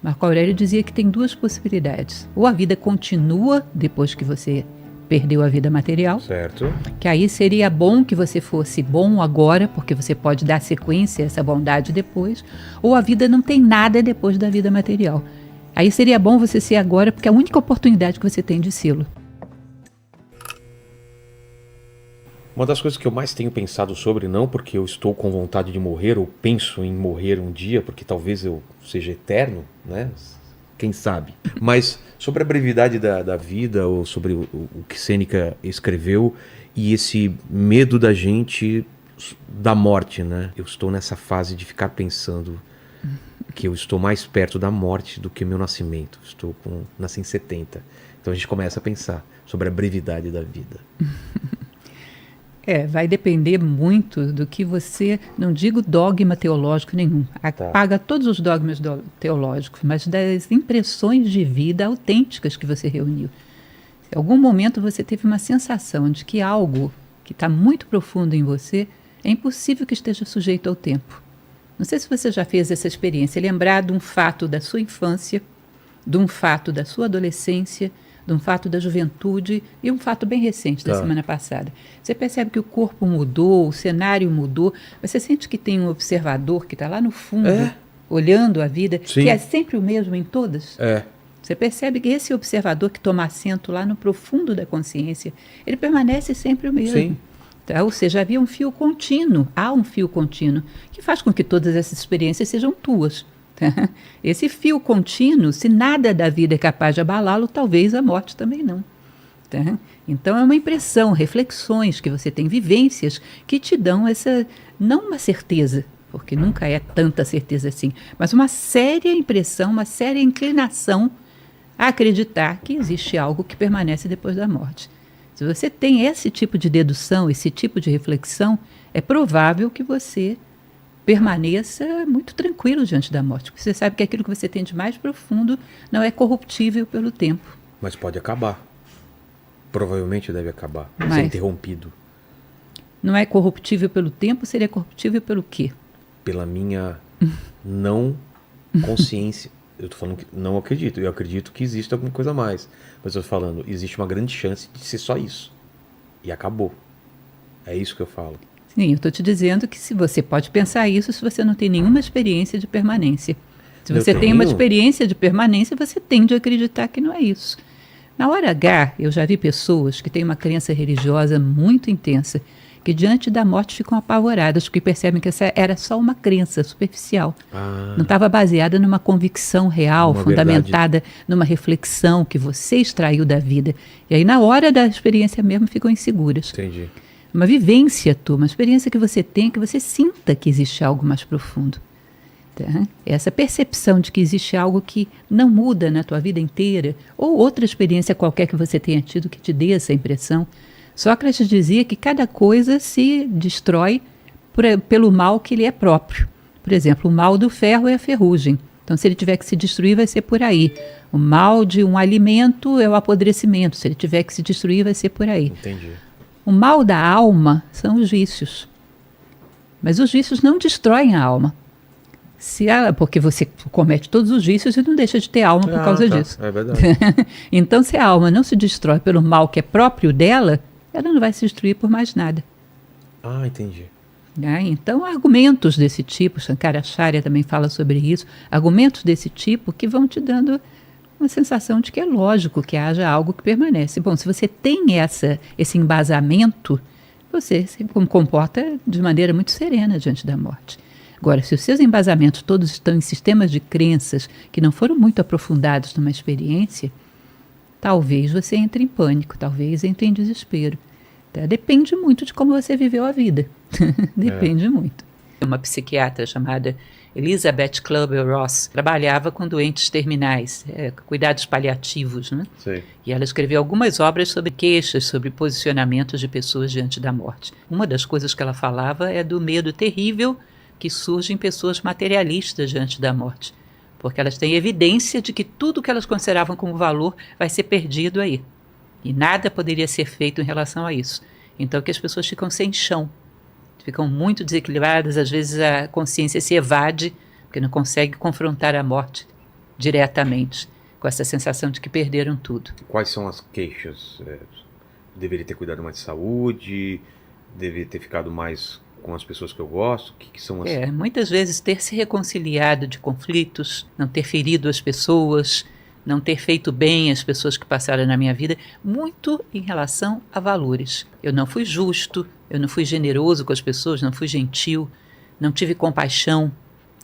Marco Aurélio dizia que tem duas possibilidades. Ou a vida continua depois que você perdeu a vida material. Certo. Que aí seria bom que você fosse bom agora, porque você pode dar sequência a essa bondade depois. Ou a vida não tem nada depois da vida material. Aí seria bom você ser agora, porque é a única oportunidade que você tem de sê-lo. Uma das coisas que eu mais tenho pensado sobre, não porque eu estou com vontade de morrer ou penso em morrer um dia, porque talvez eu seja eterno, né? Quem sabe? Mas sobre a brevidade da vida, ou sobre o que Sêneca escreveu e esse medo da gente da morte, né? Eu estou nessa fase de ficar pensando que eu estou mais perto da morte do que meu nascimento. Nasci em 70. Então a gente começa a pensar sobre a brevidade da vida. Vai depender muito do que você, não digo dogma teológico nenhum, apaga todos os dogmas teológicos, mas das impressões de vida autênticas que você reuniu. Em algum momento você teve uma sensação de que algo que está muito profundo em você é impossível que esteja sujeito ao tempo. Não sei se você já fez essa experiência, lembrar de um fato da sua infância, de um fato da sua adolescência, de um fato da juventude e um fato bem recente da semana passada. Você percebe que o corpo mudou, o cenário mudou, você sente que tem um observador que está lá no fundo, olhando a vida, Sim. que é sempre o mesmo em todas? Você percebe que esse observador que toma assento lá no profundo da consciência, ele permanece sempre o mesmo. Sim. Tá? Ou seja, havia um fio contínuo, há um fio contínuo, que faz com que todas essas experiências sejam tuas. Esse fio contínuo, se nada da vida é capaz de abalá-lo, talvez a morte também não. Então é uma impressão, reflexões que você tem, vivências que te dão essa, não uma certeza, porque nunca é tanta certeza assim, mas uma séria impressão, uma séria inclinação a acreditar que existe algo que permanece depois da morte. Se você tem esse tipo de dedução, esse tipo de reflexão, é provável que você permaneça muito tranquilo diante da morte, porque você sabe que aquilo que você tem de mais profundo não é corruptível pelo tempo. Mas pode acabar. Provavelmente deve acabar, ser Mas interrompido. não é corruptível pelo tempo, seria corruptível pelo quê? Pela minha não consciência. Eu estou falando que não acredito. Eu acredito que existe alguma coisa a mais. Mas eu estou falando, existe uma grande chance de ser só isso. E acabou. É isso que eu falo. Sim, eu estou te dizendo que se você pode pensar isso se você não tem nenhuma experiência de permanência. Se você tem uma experiência de permanência, você tende a acreditar que não é isso. Na hora H, eu já vi pessoas que têm uma crença religiosa muito intensa, que diante da morte ficam apavoradas, porque percebem que essa era só uma crença superficial. Não estava baseada numa convicção real, fundamentada numa reflexão que você extraiu da vida. E aí, na hora da experiência mesmo, ficam inseguras. Entendi. Uma vivência tua, uma experiência que você tem, que você sinta que existe algo mais profundo. Essa percepção de que existe algo que não muda na tua vida inteira, ou outra experiência qualquer que você tenha tido que te dê essa impressão. Sócrates dizia que cada coisa se destrói pelo mal que lhe é próprio. Por exemplo, o mal do ferro é a ferrugem. Então, se ele tiver que se destruir, vai ser por aí. O mal de um alimento é o apodrecimento. Se ele tiver que se destruir, vai ser por aí. Entendi. O mal da alma são os vícios. Mas os vícios não destroem a alma. Porque você comete todos os vícios e não deixa de ter alma por causa disso. É verdade. Então, se a alma não se destrói pelo mal que é próprio dela, ela não vai se destruir por mais nada. Entendi. Então, argumentos desse tipo, Shankaracharya também fala sobre isso, argumentos desse tipo que vão te dando uma sensação de que é lógico que haja algo que permanece. Bom, se você tem esse embasamento, você se comporta de maneira muito serena diante da morte. Agora, se os seus embasamentos todos estão em sistemas de crenças que não foram muito aprofundados numa experiência, talvez você entre em pânico, talvez entre em desespero. Depende muito de como você viveu a vida. Depende muito. Uma psiquiatra chamada Elizabeth Kubler-Ross trabalhava com doentes terminais, cuidados paliativos, né? Sim. E ela escreveu algumas obras sobre queixas, sobre posicionamentos de pessoas diante da morte. Uma das coisas que ela falava é do medo terrível que surge em pessoas materialistas diante da morte, porque elas têm evidência de que tudo que elas consideravam como valor vai ser perdido aí. E nada poderia ser feito em relação a isso. Então que as pessoas ficam sem chão, ficam muito desequilibradas, às vezes a consciência se evade, porque não consegue confrontar a morte diretamente, com essa sensação de que perderam tudo. Quais são as queixas? Deveria ter cuidado mais de saúde? Deveria ter ficado mais com as pessoas que eu gosto? O que são as... Muitas vezes ter se reconciliado de conflitos, não ter ferido as pessoas, não ter feito bem as pessoas que passaram na minha vida, muito em relação a valores. Eu não fui justo, eu não fui generoso com as pessoas, não fui gentil, não tive compaixão,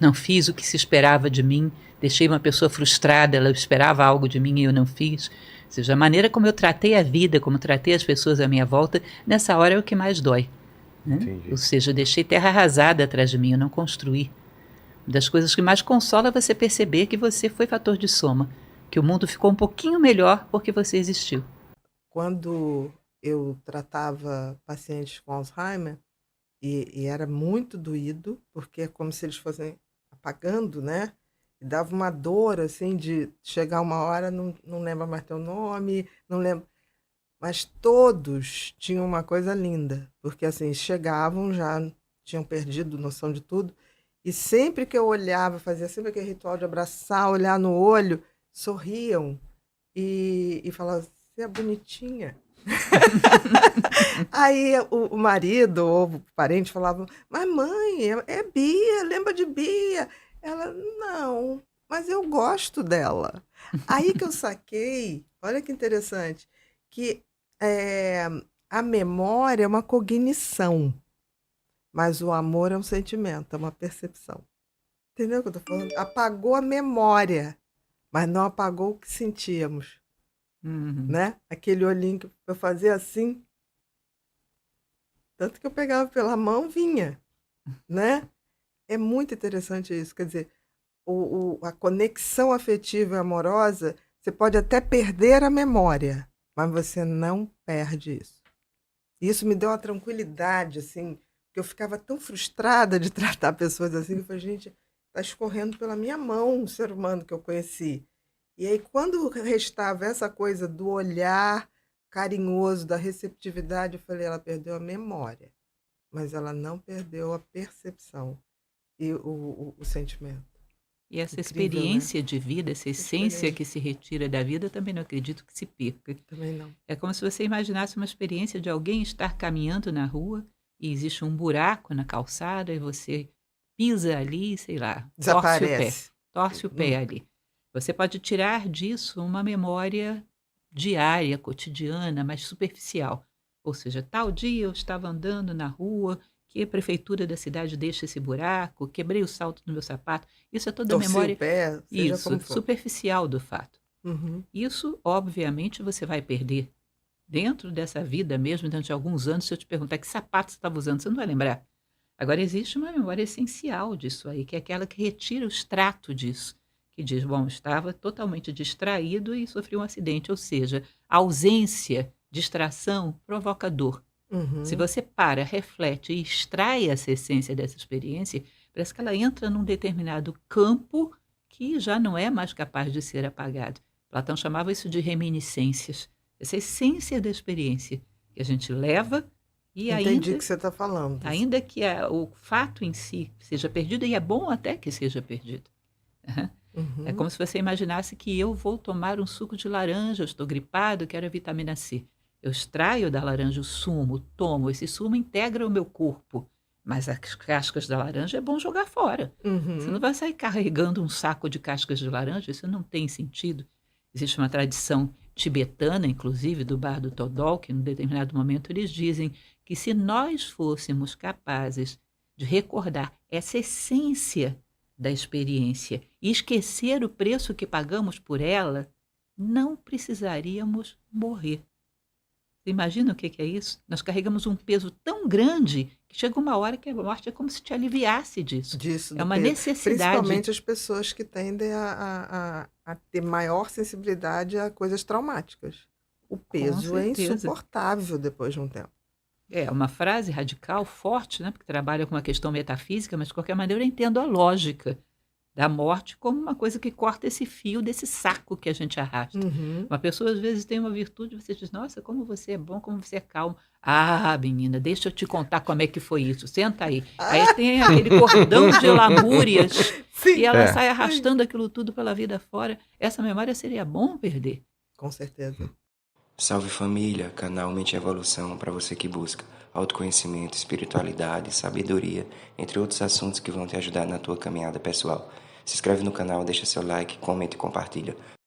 não fiz o que se esperava de mim, deixei uma pessoa frustrada, ela esperava algo de mim e eu não fiz. Ou seja, a maneira como eu tratei a vida, como tratei as pessoas à minha volta, nessa hora é o que mais dói. Né? Ou seja, eu deixei terra arrasada atrás de mim, eu não construí. Uma das coisas que mais consola é você perceber que você foi fator de soma, que o mundo ficou um pouquinho melhor porque você existiu. Quando eu tratava pacientes com Alzheimer, e era muito doído, porque é como se eles fossem apagando, né? E dava uma dor, assim, de chegar uma hora, não lembra mais teu nome, não lembra... Mas todos tinham uma coisa linda, porque assim, chegavam, já tinham perdido noção de tudo, e sempre que eu olhava, fazia sempre aquele ritual de abraçar, olhar no olho, sorriam e falavam, você é bonitinha. Aí o marido ou o parente falava, mas mãe, é Bia, lembra de Bia? Ela, não, mas eu gosto dela. Aí que eu saquei, olha que interessante, que a memória é uma cognição, mas o amor é um sentimento, é uma percepção. Entendeu o que eu tô falando? Apagou a memória, mas não apagou o que sentíamos. Né? Aquele olhinho que eu fazia assim, tanto que eu pegava pela mão, vinha. Né? É muito interessante isso, quer dizer, a conexão afetiva e amorosa, você pode até perder a memória, mas você não perde isso. E isso me deu uma tranquilidade, assim, porque eu ficava tão frustrada de tratar pessoas assim, que eu falei, gente, está escorrendo pela minha mão um ser humano que eu conheci. E aí, quando restava essa coisa do olhar carinhoso, da receptividade, eu falei, ela perdeu a memória, mas ela não perdeu a percepção e o sentimento. E essa Incrível, experiência, né? De vida, essa essência que se retira da vida, eu também não acredito que se perca. Também não. É como se você imaginasse uma experiência de alguém estar caminhando na rua e existe um buraco na calçada e você pisa ali, sei lá, Desaparece. torce o pé ali. Você pode tirar disso uma memória diária, cotidiana, mas superficial. Ou seja, tal dia eu estava andando na rua, que a prefeitura da cidade deixa esse buraco, quebrei o salto do meu sapato. Isso é toda a memória O pé, seja como for. Superficial do fato. Uhum. Isso, obviamente, você vai perder. Dentro dessa vida mesmo, dentro de alguns anos, se eu te perguntar que sapato você estava usando, você não vai lembrar. Agora, existe uma memória essencial disso aí, que é aquela que retira o extrato disso, que diz, bom, estava totalmente distraído e sofri um acidente, ou seja, a ausência, distração, provoca dor. Se você para, reflete e extrai essa essência dessa experiência, parece que ela entra num determinado campo que já não é mais capaz de ser apagado. Platão chamava isso de reminiscências. Essa essência da experiência que a gente leva e Entendi o que você está falando. Ainda que o fato em si seja perdido, e é bom até que seja perdido. É como se você imaginasse que eu vou tomar um suco de laranja, eu estou gripado, quero a vitamina C. Eu extraio da laranja o sumo, tomo, esse sumo integra o meu corpo. Mas as cascas da laranja é bom jogar fora. Você não vai sair carregando um saco de cascas de laranja, isso não tem sentido. Existe uma tradição tibetana, inclusive, do Bardo Thodol, que em determinado momento eles dizem que se nós fôssemos capazes de recordar essa essência da experiência e esquecer o preço que pagamos por ela, não precisaríamos morrer. Você imagina o que é isso? Nós carregamos um peso tão grande que chega uma hora que a morte é como se te aliviasse disso. É uma necessidade. Principalmente as pessoas que tendem a ter maior sensibilidade a coisas traumáticas. O peso é insuportável depois de um tempo. É uma frase radical, forte, né? Porque trabalha com uma questão metafísica, mas de qualquer maneira eu entendo a lógica da morte como uma coisa que corta esse fio desse saco que a gente arrasta. Uhum. Uma pessoa às vezes tem uma virtude, você diz, nossa, como você é bom, como você é calmo. Ah, menina, deixa eu te contar como é que foi isso. Senta aí. Aí tem aquele cordão de lamúrias Sim, e ela É. sai arrastando aquilo tudo pela vida fora. Essa memória seria bom perder. com certeza. Salve família, canal Mente e Evolução para você que busca autoconhecimento, espiritualidade, sabedoria, entre outros assuntos que vão te ajudar na tua caminhada pessoal. Se inscreve no canal, deixa seu like, comenta e compartilha.